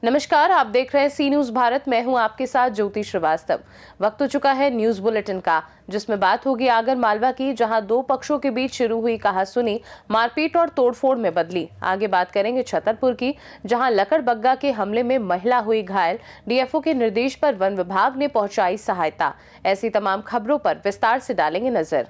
नमस्कार, आप देख रहे हैं सी न्यूज भारत। मैं हूं आपके साथ ज्योति श्रीवास्तव। वक्त हो चुका है न्यूज बुलेटिन का, जिसमें बात होगी आगर मालवा की, जहां दो पक्षों के बीच शुरू हुई कहासुनी मारपीट और तोड़फोड़ में बदली। आगे बात करेंगे छतरपुर की, जहां लकड़बग्गा के हमले में महिला हुई घायल। डीएफओ के निर्देश पर वन विभाग ने पहुंचाई सहायता। ऐसी तमाम खबरों पर विस्तार से डालेंगे नजर।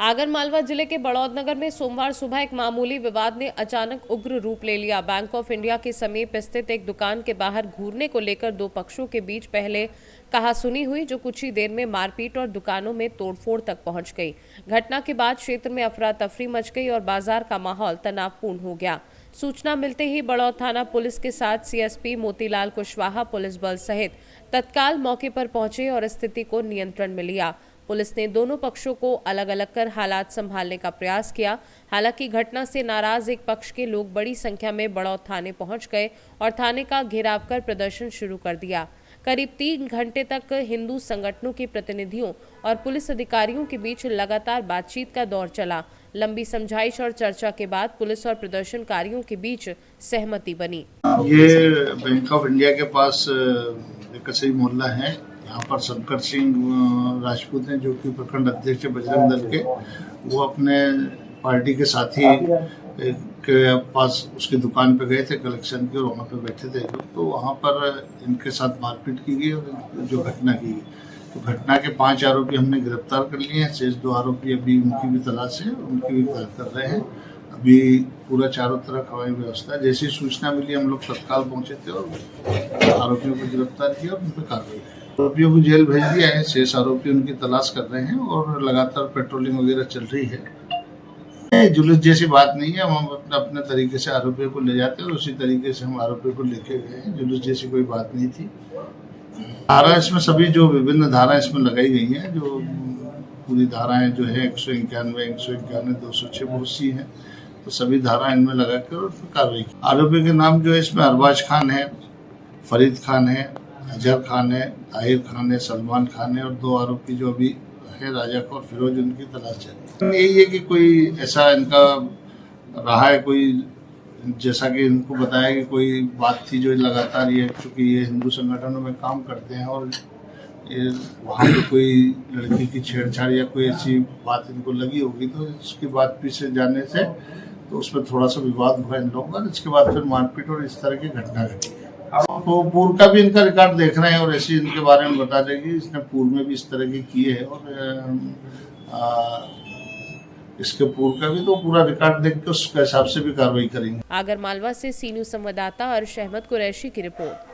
आगरमालवा जिले के बड़ौद नगर में सोमवार सुबह एक मामूली विवाद ने अचानक उग्र रूप ले लिया। बैंक ऑफ इंडिया के समीप स्थित एक दुकान के बाहर घूरने को लेकर दो पक्षों के बीच पहले कहासुनी हुई, जो कुछ ही देर में मारपीट और दुकानों में तोड़फोड़ तक पहुंच गई। घटना के बाद क्षेत्र में अफरा तफरी मच गई और बाजार का माहौल तनावपूर्ण हो गया। सूचना मिलते ही बड़ौद थाना पुलिस के साथ सीएसपी मोतीलाल कुशवाहा पुलिस बल सहित तत्काल मौके पर पहुंचे और स्थिति को नियंत्रण में लिया। पुलिस ने दोनों पक्षों को अलग अलग कर हालात संभालने का प्रयास किया। हालांकि घटना से नाराज एक पक्ष के लोग बड़ी संख्या में बड़ौद थाने पहुंच गए और थाने का घेराव कर प्रदर्शन शुरू कर दिया। करीब 3 घंटे तक हिंदू संगठनों के प्रतिनिधियों और पुलिस अधिकारियों के बीच लगातार बातचीत का दौर चला। लंबी समझाइश और चर्चा के बाद पुलिस और प्रदर्शनकारियों के बीच सहमति बनी। ये बैंक ऑफ इंडिया के पास कसई मोहल्ला है। यहाँ पर शंकर सिंह राजपूत हैं, जो कि प्रखंड अध्यक्ष बजरंग दल के, वो अपने पार्टी के साथी के पास उसकी दुकान पे गए थे कलेक्शन की, और वहाँ पे बैठे थे लोग। तो वहाँ पर इनके साथ मारपीट की गई और जो घटना की गई, तो घटना के 5 आरोपी हमने गिरफ्तार कर लिए हैं। शेष 2 आरोपी अभी उनकी भी तलाश है, उनकी भी तलाश कर रहे हैं। अभी पूरा चारों तरफ हवाई व्यवस्था। जैसी सूचना मिली हम लोग तत्काल पहुंचे थे और आरोपियों को गिरफ्तार किया और उन पर कार्रवाई की। आरोपियों को जेल भेज दिया है। शेष आरोपी उनकी तलाश कर रहे हैं और लगातार पेट्रोलिंग वगैरह चल रही है। जुलूस जैसी बात नहीं है, हम अपने तरीके से आरोपियों को ले जाते हैं और उसी तरीके से हम आरोपियों को लेके गए हैं। जुलूस जैसी कोई बात नहीं थी। धारा इसमें सभी जो विभिन्न धारा इसमें लगाई गई हैं, जो पूरी धाराएं जो है 191, 206 बहुत सी हैं, तो सभी धारा इनमें लगा कर और कार्रवाई की। आरोपी के नाम जो है इसमें अरबाज खान है, फरीद खान है, अजहर खान है, ताहिर खान है, सलमान खान है, और 2 आरोपी जो अभी है राजा को और फिरोज, उनकी तलाश चल रही है। यही है कि कोई ऐसा इनका रहा है, कोई जैसा कि इनको बताया कि कोई बात थी जो लगातार, ये चूँकि ये हिंदू संगठनों में काम करते हैं और वहाँ पे कोई लड़की की छेड़छाड़ या कोई ऐसी बात इनको लगी होगी, तो इसकी बात पीछे जाने से तो उसमें थोड़ा सा विवाद हुआ इन लोगों का। इसके बाद फिर मारपीट और इस तरह की घटना घटी है। तो पूर्व का भी इनका रिकॉर्ड देख रहे हैं और ऐसे इनके बारे में बता देंगे। इसने पूर्व में भी इस तरह की किए है और इसके पूर्व का भी, तो पूरा रिकॉर्ड देख के उसके हिसाब से भी कार्रवाई करेंगे। आगरमालवा से सी न्यूज संवाददाता अर्श अहमद कुरैशी की रिपोर्ट।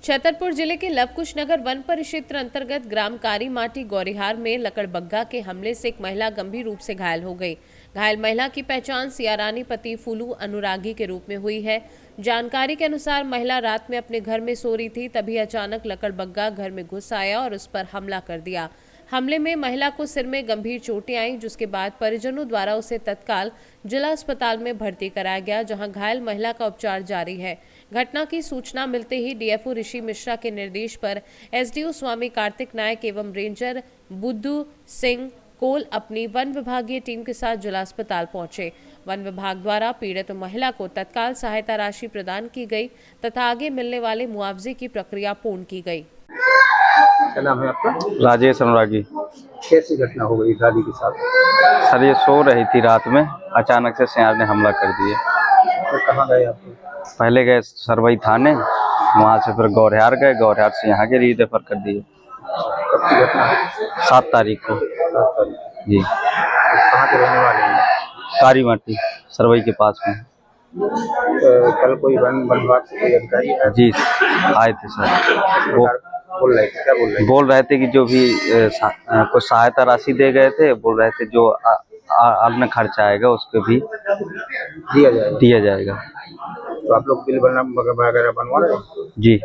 छतरपुर जिले के लवकुश नगर वन परिक्षेत्र अंतर्गत ग्राम कारी माटी गौरिहार में लकड़बग्गा के हमले से एक महिला गंभीर रूप से घायल हो गई। घायल महिला की पहचान सियारानी पति फूलू अनुरागी के रूप में हुई है। जानकारी के अनुसार महिला रात में अपने घर में सो रही थी, तभी अचानक लकड़बग्गा घर में घुस आया और उस पर हमला कर दिया। हमले में महिला को सिर में गंभीर चोटें आईं, जिसके बाद परिजनों द्वारा उसे तत्काल जिला अस्पताल में भर्ती कराया गया, जहां घायल महिला का उपचार जारी है। घटना की सूचना मिलते ही डीएफओ ऋषि मिश्रा के निर्देश पर एसडीओ स्वामी कार्तिक नायक एवं रेंजर बुद्धू सिंह कोल अपनी वन विभागीय टीम के साथ जिला अस्पताल पहुंचे। वन विभाग द्वारा पीड़ित महिला को तत्काल सहायता राशि प्रदान की गई तथा आगे मिलने वाले मुआवजे की प्रक्रिया पूर्ण की गई। क्या नाम है आपका? राजेश अनुरागी। कैसी घटना हो गई दादी के साथ? सर ये सो रही थी रात में, अचानक से सियार ने हमला कर दिया। तो कहाँ गए आप? पहले गए सरवई थाने, वहाँ से फिर गौरिहार गए, गौरिहार से यहाँ के रेफर कर दिए। कब की घटना है? 7 तारीख को। 7 तारीख जी। तो कहाँ के रहने वाले हैं? कारी माटी सरवई के पास में। कल कोई वन विभाग से कोई अधिकारी आए? जी आए थे सर। वो क्या बोल रहे थे कि जो भी कुछ सहायता राशि दे गए थे, बोल रहे थे जो अन्य खर्चा आएगा उसके भी दिया जाएगा। तो आप लोग बिल वगैरह बनवा रहे हैं? जी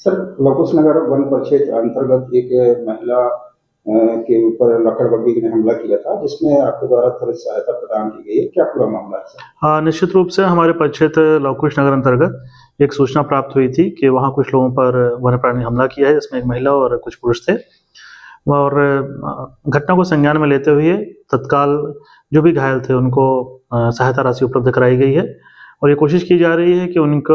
सर, लवकुश नगर वन परिक्षेत्र अंतर्गत एक महिला के ऊपर लकड़बग्गे ने हमला किया था, जिसमें आपके द्वारा त्वरित सहायता प्रदान की गई है। क्या पूरा मामला है सर? हाँ, निश्चित रूप से हमारे परिक्षेत्र लवकुश नगर अंतर्गत एक सूचना प्राप्त हुई थी कि वहाँ कुछ लोगों पर वन्य प्राणी हमला किया है, जिसमें एक महिला और कुछ पुरुष थे। और घटना को संज्ञान में लेते हुए तत्काल जो भी घायल थे उनको सहायता राशि उपलब्ध कराई गई है और ये कोशिश की जा रही है कि उनको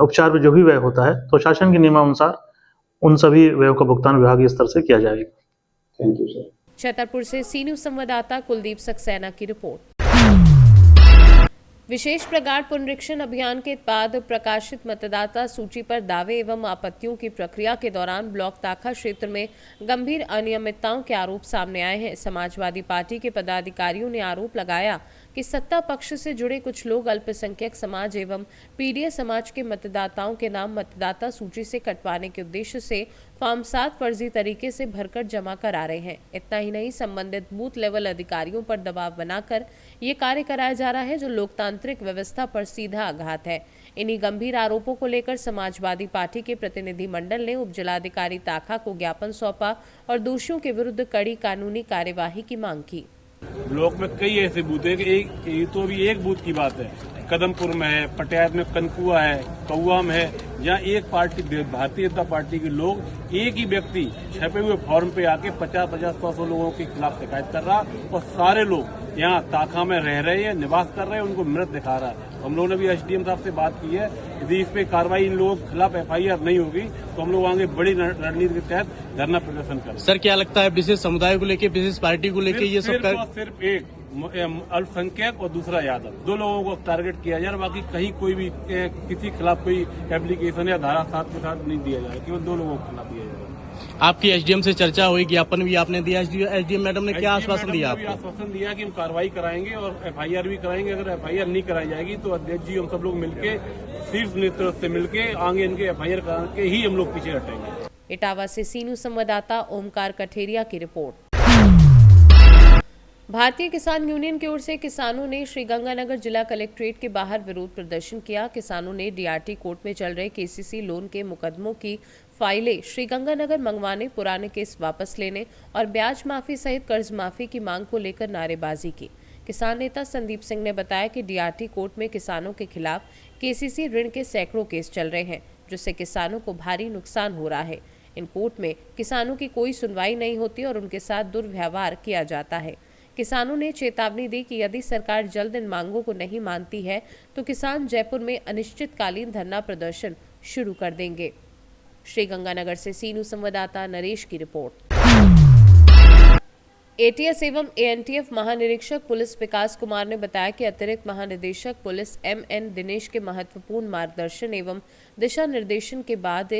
उपचार में जो भी व्यय होता है तो शासन के नियमानुसार उन सभी व्ययों का भुगतान विभागीय स्तर से किया जाएगा। Thank you sir. छतरपुर से सी न्यूज संवाददाता कुलदीप सक्सेना की रिपोर्ट। विशेष प्रगाढ़ पुनरीक्षण अभियान के बाद प्रकाशित मतदाता सूची पर दावे एवं आपत्तियों की प्रक्रिया के दौरान ब्लॉक ताखा क्षेत्र में गंभीर अनियमितताओं के आरोप सामने आए हैं। समाजवादी पार्टी के पदाधिकारियों ने आरोप लगाया कि सत्ता पक्ष से जुड़े कुछ लोग अल्पसंख्यक समाज एवं पीडीए समाज के मतदाताओं के नाम मतदाता सूची से कटवाने के उद्देश्य से फॉर्म 7 फर्जी तरीके से भरकर जमा करा रहे हैं। इतना ही नहीं, संबंधित बूथ लेवल अधिकारियों पर दबाव बनाकर ये कार्य कराया जा रहा है जो लोकतांत्रिक व्यवस्था पर सीधा आघात है। इन्हीं गंभीर आरोपों को लेकर समाजवादी पार्टी के प्रतिनिधि मंडल ने उप जिलाधिकारी ताखा को ज्ञापन सौंपा और दोषियों के विरुद्ध कड़ी कानूनी कार्यवाही की मांग की। ब्लॉक में कई ऐसे बूथ है कि तो अभी एक बूथ की बात है, कदमपुर में है, पटियाला में कनकुआ है, कौआ में है, जहाँ एक पार्टी भारतीय जनता पार्टी के लोग एक ही व्यक्ति छपे हुए फॉर्म पे आके 50-100 लोगों के खिलाफ शिकायत कर रहा और सारे लोग यहाँ ताखा में रह रहे हैं, निवास कर रहे हैं, उनको मृत दिखा रहा है। हम लोगों ने भी एसडीएम साहब से बात की है, यदि इस पे कार्रवाई इन लोगों के खिलाफ एफआईआर नहीं होगी तो हम लोग आगे बड़ी रणनीति के तहत धरना प्रदर्शन करेंगे। सर, क्या लगता है विशेष समुदाय को लेके, विशेष पार्टी को लेके ये सब सिर्फ एक अल्पसंख्यक और दूसरा यादव, 2 लोगों को टारगेट किया जा रहा, बाकी कहीं कोई भी किसी खिलाफ कोई एप्लीकेशन या धारा 7 के साथ नहीं दिया जा रहा, केवल 2 लोगों के खिलाफ दिया जा रहा है। आपकी एसडीएम से चर्चा हुई, ज्ञापन भी आपने दिया, एसडीएम मैडम ने क्या आश्वासन दिया आपको? आश्वासन दिया कि हम कार्रवाई कराएंगे और एफआईआर भी कराएंगे। अगर एफआईआर नहीं कराई जाएगी तो अध्यक्ष जी हम सब लोग मिलके शीर्ष नेतृत्व से मिलके आगे इनके एफआईआर करा के ही हम लोग पीछे हटेंगे। इटावा से सी न्यूज संवाददाता ओमकार कठेरिया की रिपोर्ट। भारतीय किसान यूनियन की ओर से किसानों ने श्रीगंगानगर जिला कलेक्ट्रेट के बाहर विरोध प्रदर्शन किया। किसानों ने डीआरटी कोर्ट में चल रहे केसीसी लोन के मुकदमों की फाइलें श्रीगंगानगर मंगवाने, पुराने केस वापस लेने और ब्याज माफी सहित कर्ज माफी की मांग को लेकर नारेबाजी की। किसान नेता संदीप सिंह ने बताया कि डीआरटी कोर्ट में किसानों के खिलाफ केसीसी ऋण के सैकड़ों केस चल रहे हैं, जिससे किसानों को भारी नुकसान हो रहा है। इन कोर्ट में किसानों की कोई सुनवाई नहीं होती और उनके साथ दुर्व्यवहार किया जाता है। किसानों ने चेतावनी दी कि यदि सरकार जल्द इन मांगों को नहीं मानती है तो किसान जयपुर में अनिश्चितकालीन धरना प्रदर्शन शुरू कर देंगे। श्रीगंगानगर से सी न्यूज संवाददाता नरेश की रिपोर्ट। एटीएस एवं एएनटीएफ महानिरीक्षक पुलिस विकास कुमार ने बताया कि अतिरिक्त महानिदेशक पुलिस एमएन दिनेश के महत्वपूर्ण मार्गदर्शन एवं दिशा निर्देशन के बाद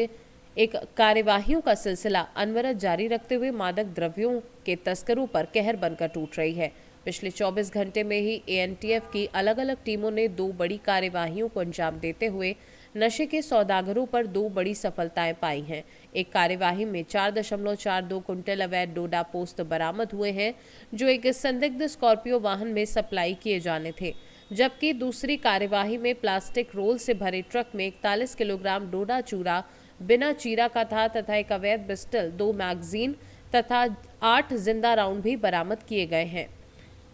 एक कार्यवाहियों का सिलसिला अनवरत जारी रखते हुए मादक द्रव्यों के तस्करों पर कहर बनकर टूट रही है। पिछले 24 घंटे में ही एएनटीएफ की अलग अलग टीमों ने 2 बड़ी कार्यवाहियों को अंजाम देते हुए नशे के सौदागरों पर 2 बड़ी सफलताएं पाई हैं। एक कार्यवाही में 4.42 कुंटल अवैध डोडा पोस्त बरामद हुए हैं, जो एक संदिग्ध स्कॉर्पियो वाहन में सप्लाई किए जाने थे, जबकि दूसरी कार्यवाही में प्लास्टिक रोल से भरे ट्रक में 41 किलोग्राम डोडा चूरा बिना चीरा का था तथा एक अवैध पिस्टल, 2 मैगजीन तथा 8 जिंदा राउंड भी बरामद किए गए हैं।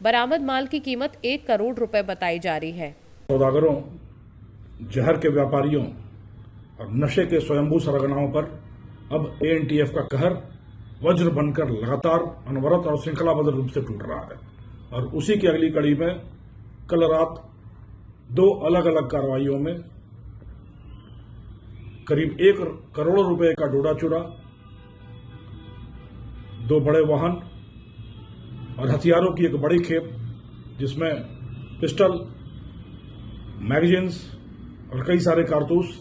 बरामद माल की कीमत 1 करोड़ रुपए बताई जा रही है। सौदागरों, जहर के व्यापारियों और नशे के स्वयंभू सरगनाओं पर अब एएनटीएफ का कहर वज्र बनकर लगातार अनवरत और श्रृंखलाबद्ध रूप से टूट रहा है और उसी की अगली कड़ी में कल रात 2 अलग अलग कार्रवाइयों में करीब 1 करोड़ रुपए का डोडा चूरा, 2 बड़े वाहन और हथियारों की एक बड़ी खेप जिसमें पिस्टल, मैगजीन्स और कई सारे कारतूस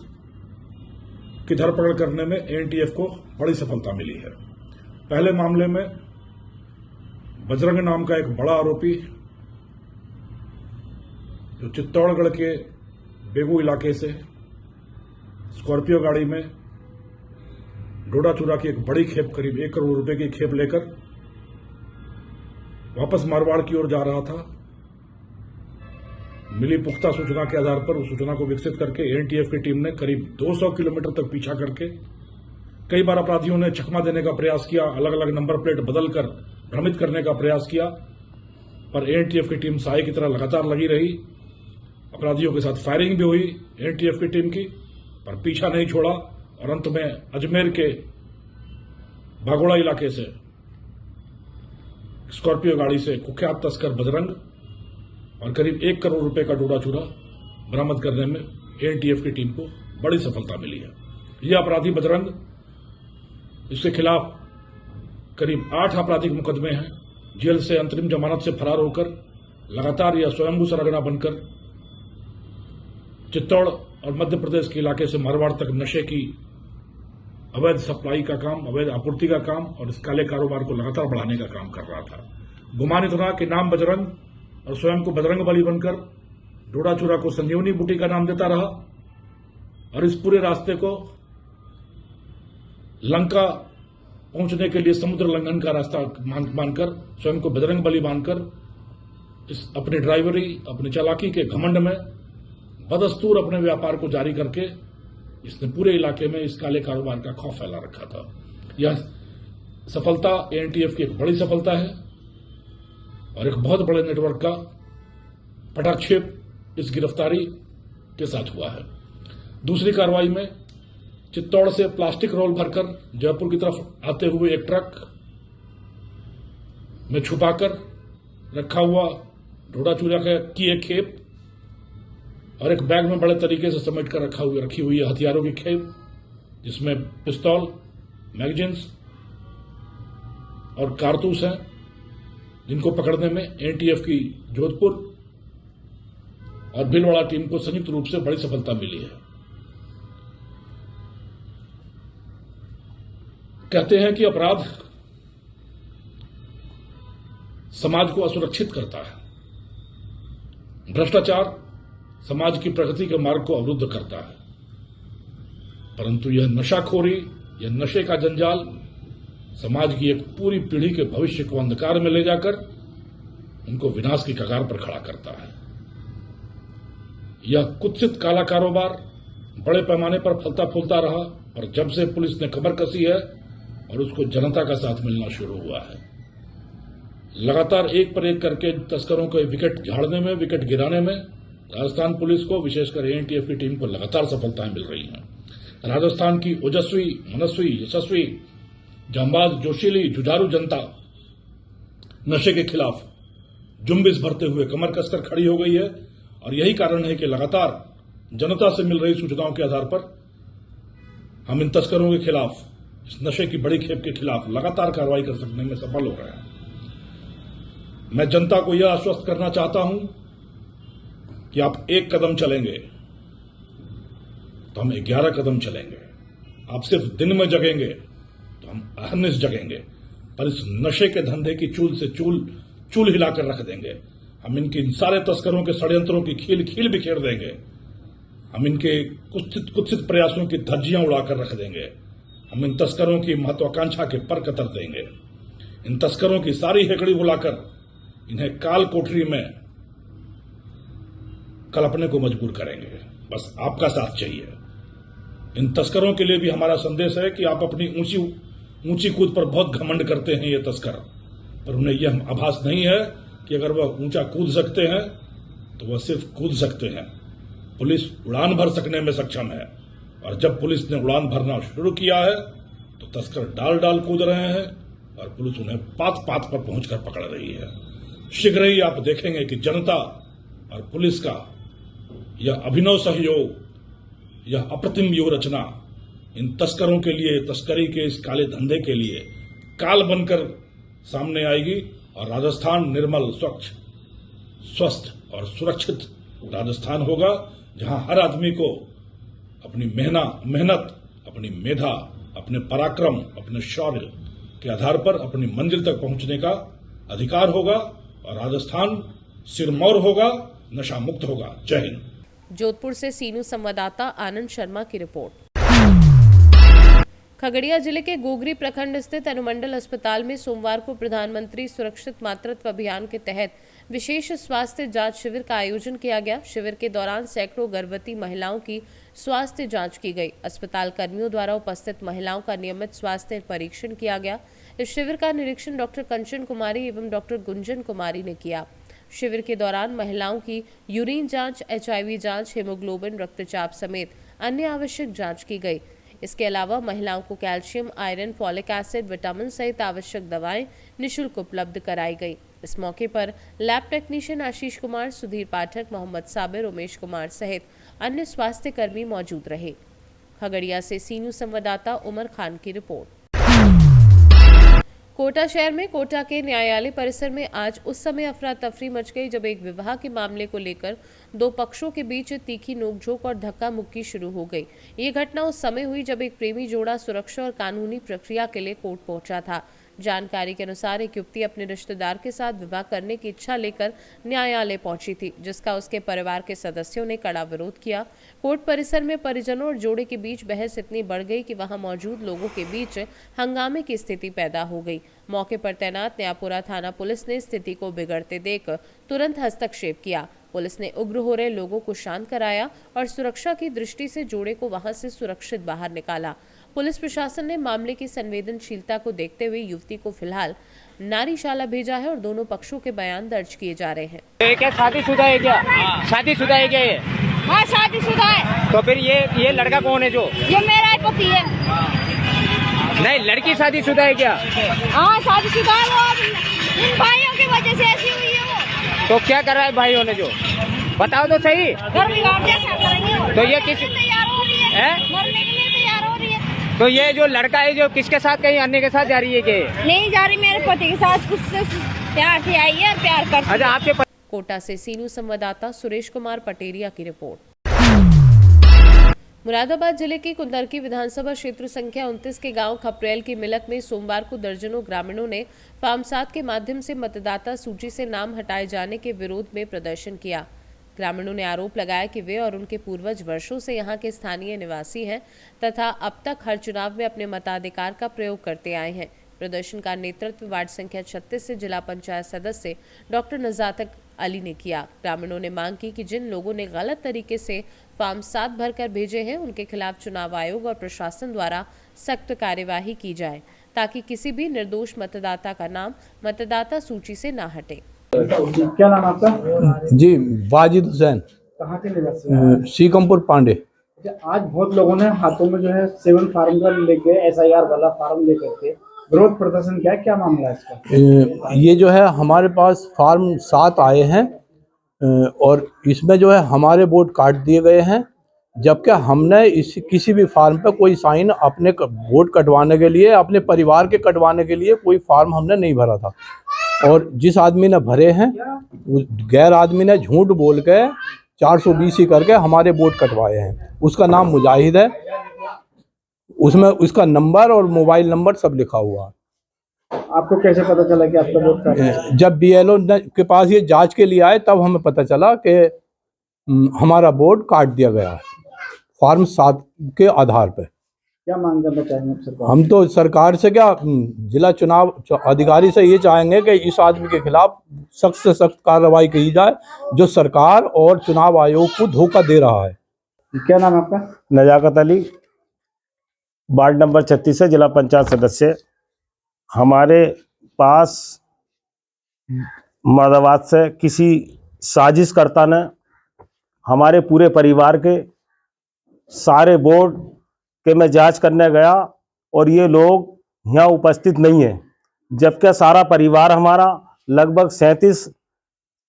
की धरपकड़ करने में एएनटीएफ को बड़ी सफलता मिली है। पहले मामले में बजरंग नाम का एक बड़ा आरोपी जो चित्तौड़गढ़ के बेगू इलाके से स्कॉर्पियो गाड़ी में डोडा चूरा की एक बड़ी खेप, करीब 1 करोड़ रुपए की खेप लेकर वापस मारवाड़ की ओर जा रहा था। मिली पुख्ता सूचना के आधार पर उस सूचना को विकसित करके एएनटीएफ की टीम ने करीब 200 किलोमीटर तक पीछा करके कई बार अपराधियों ने चकमा देने का प्रयास किया, अलग अलग नंबर प्लेट बदलकर भ्रमित करने का प्रयास किया, पर एएनटीएफ की टीम साए की तरह लगातार लगी रही। अपराधियों के साथ फायरिंग भी हुई एएनटीएफ की टीम की, पर पीछा नहीं छोड़ा और अंत में अजमेर के बागोड़ा इलाके से स्कॉर्पियो गाड़ी से कुख्यात तस्कर बजरंग और करीब 1 करोड़ रुपए का डोडा चूरा बरामद करने में एनटीएफ की टीम को बड़ी सफलता मिली है। यह अपराधी बजरंग, इसके खिलाफ करीब 8 आपराधिक मुकदमे हैं। जेल से अंतरिम जमानत से फरार होकर लगातार यह स्वयंभू सरगना बनकर चित्तौड़ और मध्य प्रदेश के इलाके से मारवाड़ तक नशे की अवैध सप्लाई का काम, अवैध आपूर्ति का काम और इस काले कारोबार को लगातार बढ़ाने का काम कर रहा था। गुमान इतना कि नाम बजरंग और स्वयं को बजरंग बली बनकर डोडा चूरा को संजीवनी बूटी का नाम देता रहा और इस पूरे रास्ते को लंका पहुंचने के लिए समुद्र लंघन का रास्ता मानकर स्वयं को बजरंग बली मानकर इस अपनी ड्राइवरी, अपनी चालाकी के घमंड में बदस्तूर अपने व्यापार को जारी करके इसने पूरे इलाके में इस काले कारोबार का खौफ फैला रखा था। यह सफलता एनटीएफ की एक बड़ी सफलता है और एक बहुत बड़े नेटवर्क का पटाक्षेप इस गिरफ्तारी के साथ हुआ है। दूसरी कार्रवाई में चित्तौड़ से प्लास्टिक रोल भरकर जयपुर की तरफ आते हुए एक ट्रक में छुपाकर रखा हुआ डोडा चूरा की एक खेप और एक बैग में बड़े तरीके से समेट कर रखी हुई है हथियारों की खेप, जिसमें पिस्तौल, मैगजीन्स और कारतूस हैं, जिनको पकड़ने में एनटीएफ की जोधपुर और भीलवाड़ा टीम को संयुक्त रूप से बड़ी सफलता मिली है। कहते हैं कि अपराध समाज को असुरक्षित करता है, भ्रष्टाचार समाज की प्रगति के मार्ग को अवरुद्ध करता है, परंतु यह नशाखोरी, यह नशे का जंजाल समाज की एक पूरी पीढ़ी के भविष्य को अंधकार में ले जाकर उनको विनाश की कगार पर खड़ा करता है। यह कुत्सित काला कारोबार बड़े पैमाने पर फलता फूलता रहा और जब से पुलिस ने खबर कसी है और उसको जनता का साथ मिलना शुरू हुआ है, लगातार एक पर एक करके तस्करों को विकेट झाड़ने में, विकेट गिराने में राजस्थान पुलिस को, विशेषकर एनटीएफ की टीम को लगातार सफलताएं मिल रही हैं। राजस्थान की ओजस्वी, मनस्वी, यशस्वी, जांबाज, जोशीली, जुझारू जनता नशे के खिलाफ जुम्बिश भरते हुए कमर कसकर खड़ी हो गई है और यही कारण है कि लगातार जनता से मिल रही सूचनाओं के आधार पर हम इन तस्करों के खिलाफ, इस नशे की बड़ी खेप के खिलाफ लगातार कार्रवाई कर सकने में सफल हो रहे हैं। मैं जनता को यह आश्वस्त करना चाहता हूं कि आप 1 कदम चलेंगे तो हम 11 कदम चलेंगे। आप सिर्फ दिन में जगेंगे तो हम अहर्निश जगेंगे, पर इस नशे के धंधे की चूल से चूल हिलाकर रख देंगे। हम इनके इन सारे तस्करों के षड्यंत्रों की खील बिखेर देंगे। हम इनके कुत्सित प्रयासों की धज्जियां उड़ाकर रख देंगे। हम इन तस्करों की महत्वाकांक्षा के पर कतर देंगे। इन तस्करों की सारी हेकड़ी बुलाकर इन्हें काल कोठरी में कल्पने को मजबूर करेंगे। बस आपका साथ चाहिए। इन तस्करों के लिए भी हमारा संदेश है कि आप अपनी ऊंची कूद पर बहुत घमंड करते हैं ये तस्कर, पर उन्हें यह आभास नहीं है कि अगर वह ऊंचा कूद सकते हैं तो वह सिर्फ कूद सकते हैं। पुलिस उड़ान भर सकने में सक्षम है और जब पुलिस ने उड़ान भरना शुरू किया है तो तस्कर डाल कूद रहे हैं और पुलिस उन्हें पात पर पहुंचकर पकड़ रही है। शीघ्र ही आप देखेंगे कि जनता और पुलिस का यह अभिनव सहयोग, यह अप्रतिम व्यूह रचना इन तस्करों के लिए, तस्करी के इस काले धंधे के लिए काल बनकर सामने आएगी और राजस्थान निर्मल, स्वच्छ, स्वस्थ और सुरक्षित राजस्थान होगा, जहां हर आदमी को अपनी मेहनत, अपनी मेधा, अपने पराक्रम, अपने शौर्य के आधार पर अपनी मंजिल तक पहुंचने का अधिकार होगा और राजस्थान सिरमौर होगा, नशा मुक्त होगा। जय हिंद। जोधपुर से सीनू संवाददाता आनंद शर्मा की रिपोर्ट। खगड़िया जिले के गोगरी प्रखंड स्थित अनुमंडल अस्पताल में सोमवार को प्रधानमंत्री सुरक्षित मातृत्व अभियान के तहत विशेष स्वास्थ्य जांच शिविर का आयोजन किया गया। शिविर के दौरान सैकड़ों गर्भवती महिलाओं की स्वास्थ्य जांच की गई। अस्पताल कर्मियों द्वारा उपस्थित महिलाओं का नियमित स्वास्थ्य परीक्षण किया गया। इस शिविर का निरीक्षण डॉक्टर कंचन कुमारी एवं डॉक्टर गुंजन कुमारी ने किया। शिविर के दौरान महिलाओं की यूरिन जांच, HIV जांच, हीमोग्लोबिन, रक्तचाप समेत अन्य आवश्यक जांच की गई। इसके अलावा महिलाओं को calcium, iron, folic acid, vitamin सहित आवश्यक दवाएं निःशुल्क उपलब्ध कराई गई। इस मौके पर लैब टेक्नीशियन आशीष कुमार, सुधीर पाठक, मोहम्मद साबिर, उमेश कुमार सहित अन्य स्वास्थ्य कर्मी मौजूद रहे। खगड़िया से सी न्यूज़ संवाददाता उमर खान की रिपोर्ट। कोटा शहर में कोटा के न्यायालय परिसर में आज उस समय अफरा तफरी मच गई जब एक विवाह के मामले को लेकर दो पक्षों के बीच तीखी नोकझोंक और धक्का मुक्की शुरू हो गई। ये घटना उस समय हुई जब एक प्रेमी जोड़ा सुरक्षा और कानूनी प्रक्रिया के लिए कोर्ट पहुंचा था। जानकारी के अनुसार एक युवती अपने रिश्तेदार के साथ विवाह करने की इच्छा लेकर न्यायालय पहुंची थी, जिसका उसके परिवार के सदस्यों ने कड़ा विरोध किया। कोर्ट परिसर में परिजनों और जोड़े के बीच बहस इतनी बढ़ गई कि वहां मौजूद लोगों के बीच हंगामे की स्थिति पैदा हो गई। मौके पर तैनात न्यायपुरा थाना पुलिस ने स्थिति को बिगड़ते देख तुरंत हस्तक्षेप किया। पुलिस ने उग्र हो रहे लोगों को शांत कराया और सुरक्षा की दृष्टि से जोड़े को वहां से सुरक्षित बाहर निकाला। पुलिस प्रशासन ने मामले की संवेदनशीलता को देखते हुए युवती को फिलहाल नारीशाला भेजा है और दोनों पक्षों के बयान दर्ज किए जा रहे हैं। ये क्या शादीशुदा है क्या? शादीशुदा है क्या ये? हाँ, शादीशुदा है। तो फिर ये लड़का कौन है जो? ये मेरा ही पति है। नहीं, लड़की शादीशुदा है क्या? हाँ, शादीशुदा है। वो इन भाइयों की वजह से ऐसी हुई है वो। तो क्या कर रहा है भाइयों ने जो? बताओ तो सही। घर बिगाड़ दिया, क्या करेंगे? तो ये किस तैयार हो रही है, मरने के लिए तैयार हो रही है। तो ये जो लड़का है जो किसके साथ कहीं अन्य के साथ जा रही है क्या? नहीं जा रही, मेरे पति के साथ कुछ प्यार से आई है, प्यार करती। अच्छा, आपके कोटा से सी न्यूज़ संवाददाता सुरेश कुमार पटेरिया की रिपोर्ट। मुरादाबाद जिले के कुंदरकी विधानसभा क्षेत्र संख्या 29 के गांव खपरेल की मिलक में सोमवार को दर्जनों ग्रामीणों ने फार्म 7 के माध्यम से मतदाता सूची से नाम हटाए जाने के विरोध में प्रदर्शन किया। ग्रामीणों ने आरोप लगाया कि वे और उनके पूर्वज वर्षों से यहां के स्थानीय निवासी हैं तथा अब तक हर चुनाव में अपने मताधिकार का प्रयोग करते आए हैं। प्रदर्शन का नेतृत्व वार्ड संख्या 36 से जिला पंचायत सदस्य डॉक्टर नजात अली ने किया। ग्रामीणों ने मांग की कि जिन लोगों ने गलत तरीके से फॉर्म 7 भरकर भेजे हैं उनके खिलाफ चुनाव आयोग और प्रशासन द्वारा सख्त कार्यवाही की जाए ताकि किसी भी निर्दोष मतदाता का नाम मतदाता सूची से ना हटे। क्या नाम आपका? जी, वाजिद हुसैन। कहाँ के निवासी? सीकमपुर पांडे। आज बहुत लोगों ने हाथों में जो है 7 फार्म का लेके SIR वाला फार्म लेकर के विरोध प्रदर्शन किया, क्या मामला है इसका? ये जो है हमारे पास फार्म 7 आए हैं और इसमें जो है हमारे वोट काट दिए गए हैं, जबकि हमने इस किसी भी फार्म पे कोई साइन अपने वोट कटवाने के लिए, अपने परिवार के कटवाने के लिए कोई फार्म हमने नहीं भरा था। और जिस आदमी ने भरे हैं उस गैर आदमी ने झूठ बोल के 420 करके हमारे वोट कटवाए हैं। उसका नाम मुजाहिद है, उसमें उसका नंबर और मोबाइल नंबर सब लिखा हुआ है। आपको कैसे पता चला कि आपका वोट काटा है? जब BLO के पास ये जांच के लिए आए तब हमें पता चला कि हमारा वोट काट दिया गया है फार्म 7 के आधार पर। क्या मांग करना चाहेंगे सरकार? हम तो सरकार से क्या, जिला चुनाव अधिकारी से ये चाहेंगे कि इस आदमी के खिलाफ सख्त से सख्त कार्रवाई की जाए जो सरकार और चुनाव आयोग को धोखा दे रहा है। क्या नाम है आपका? नजाकत अली, वार्ड नंबर 36 से जिला पंचायत सदस्य। हमारे पास मुरादाबाद से किसी साजिशकर्ता ने हमारे पूरे परिवार के सारे वोट के मैं जांच करने गया और ये लोग यहाँ उपस्थित नहीं है, जबकि सारा परिवार हमारा लगभग 37,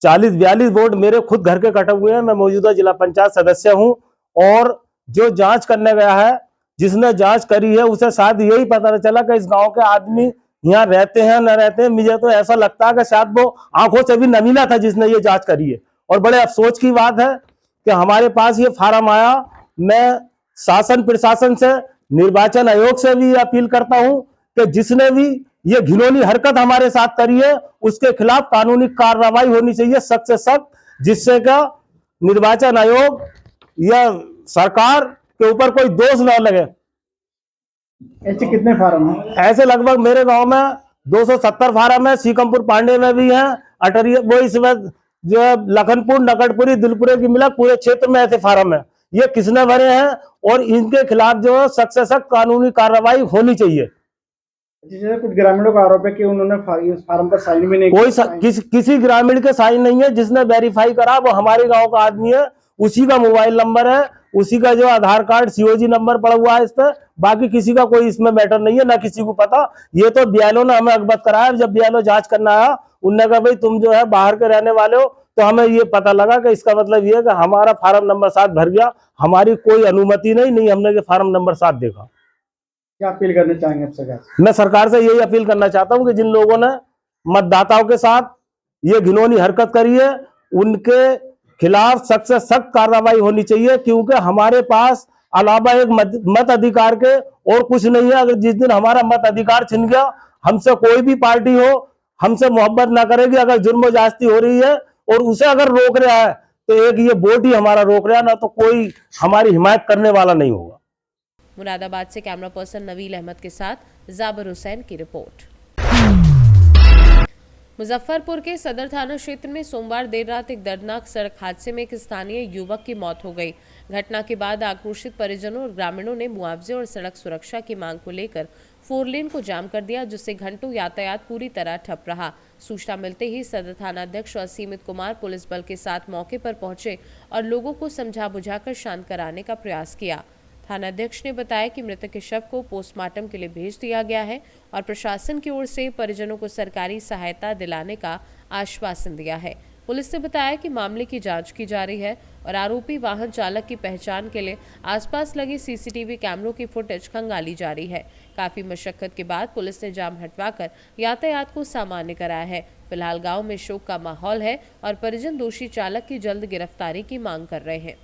40, 42 वोट मेरे खुद घर के कटे हुए हैं। मैं मौजूदा जिला पंचायत सदस्य हूँ और जो जांच करने गया है, जिसने जांच करी है, उसे शायद यही पता चला कि इस गांव के आदमी यहाँ रहते हैं न रहते हैं। मुझे तो ऐसा लगता है कि शायद वो आंखों से भी नमीना था जिसने ये जांच करी है। और बड़े अफसोस की बात है कि हमारे पास ये फार्म आया। मैं शासन प्रशासन से, निर्वाचन आयोग से भी अपील करता हूं कि जिसने भी ये घिनौनी हरकत हमारे साथ करी है उसके खिलाफ कानूनी कार्रवाई होनी चाहिए, सख्त से सख्त, जिससे का निर्वाचन आयोग या सरकार के ऊपर कोई दोष न लगे। ऐसे कितने फार्म हैं? ऐसे लगभग मेरे गांव में 270 फार्म है, सीकमपुर पांडे में भी है, अटरिया वो इसमें जो है लखनपुर, नकड़पुरी, दिलपुरे की मिला पूरे क्षेत्र में ऐसे फार्म है। ये किसने भरे हैं और इनके खिलाफ जो है सख्त से सख्त कानूनी कार्रवाई होनी चाहिए। जैसे कुछ ग्रामीणों का आरोप है कि उन्होंने इस फार्म पर साइन भी नहीं कोई किसी ग्रामीण के साइन नहीं है। जिसने वेरीफाई करा वो हमारे गांव का आदमी है, उसी का मोबाइल नंबर है, उसी का जो आधार कार्ड सीओजी नंबर पड़ा हुआ है इस पर, बाकी किसी का कोई इसमें मैटर नहीं है, ना किसी को पता। ये तो बीएलओ ने हमें अवगत कराया। जब बीएलओ जांच करना आया, उनने कहा भाई तुम जो है बाहर के रहने वाले हो, तो हमें ये पता लगा कि इसका मतलब ये है कि हमारा फार्म नंबर 7 भर गया, हमारी कोई अनुमति नहीं हमने ये फार्म नंबर 7 देखा। क्या अपील करना चाहेंगे आप सरकार से? मैं सरकार से यही अपील करना चाहता हूं कि जिन लोगों ने मतदाताओं के साथ ये घिनौनी हरकत करी है, उनके खिलाफ सख्त से सख्त कार्रवाई होनी चाहिए, क्योंकि हमारे पास अलावा एक मत अधिकार के और कुछ नहीं है। अगर जिस दिन हमारा मत अधिकार छिन गया, हमसे कोई भी पार्टी हो हमसे मोहब्बत ना करेगी। अगर जुर्म ज्यादती हो रही है और उसे अगर रोक रहा है, तो एक ये वोट ही हमारा रोक रहा है, ना तो कोई हमारी हिमायत करने वाला नहीं होगा। मुरादाबाद से कैमरा पर्सन नवील अहमद के साथ जाबिर हुसैन की रिपोर्ट। मुजफ्फरपुर के सदर थाना क्षेत्र में सोमवार देर रात एक दर्दनाक सड़क हादसे में एक स्थानीय युवक की मौत हो गई। घटना के बाद आक्रोशित परिजनों और ग्रामीणों ने मुआवजे और सड़क सुरक्षा की मांग को लेकर 4 लेन को जाम कर दिया, जिससे घंटों यातायात पूरी तरह ठप रहा। सूचना मिलते ही सदर थाना अध्यक्ष असीमित कुमार पुलिस बल के साथ मौके पर पहुंचे और लोगों को समझा बुझाकर शांत कराने का प्रयास किया। थानाध्यक्ष ने बताया कि मृतक के शव को पोस्टमार्टम के लिए भेज दिया गया है और प्रशासन की ओर से परिजनों को सरकारी सहायता दिलाने का आश्वासन दिया है। पुलिस ने बताया कि मामले की जांच की जा रही है और आरोपी वाहन चालक की पहचान के लिए आसपास लगे सीसीटीवी कैमरों की फुटेज खंगाली जा रही है। काफी मशक्कत के बाद पुलिस ने जाम हटवाकर यातायात को सामान्य कराया है। फिलहाल गाँव में शोक का माहौल है और परिजन दोषी चालक की जल्द गिरफ्तारी की मांग कर रहे हैं।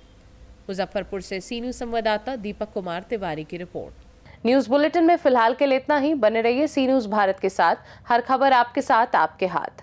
मुजफ्फरपुर से सी न्यूज संवाददाता दीपक कुमार तिवारी की रिपोर्ट। न्यूज बुलेटिन में फिलहाल के लिए इतना ही। बने रहिए सी न्यूज भारत के साथ। हर खबर आपके साथ, आपके हाथ।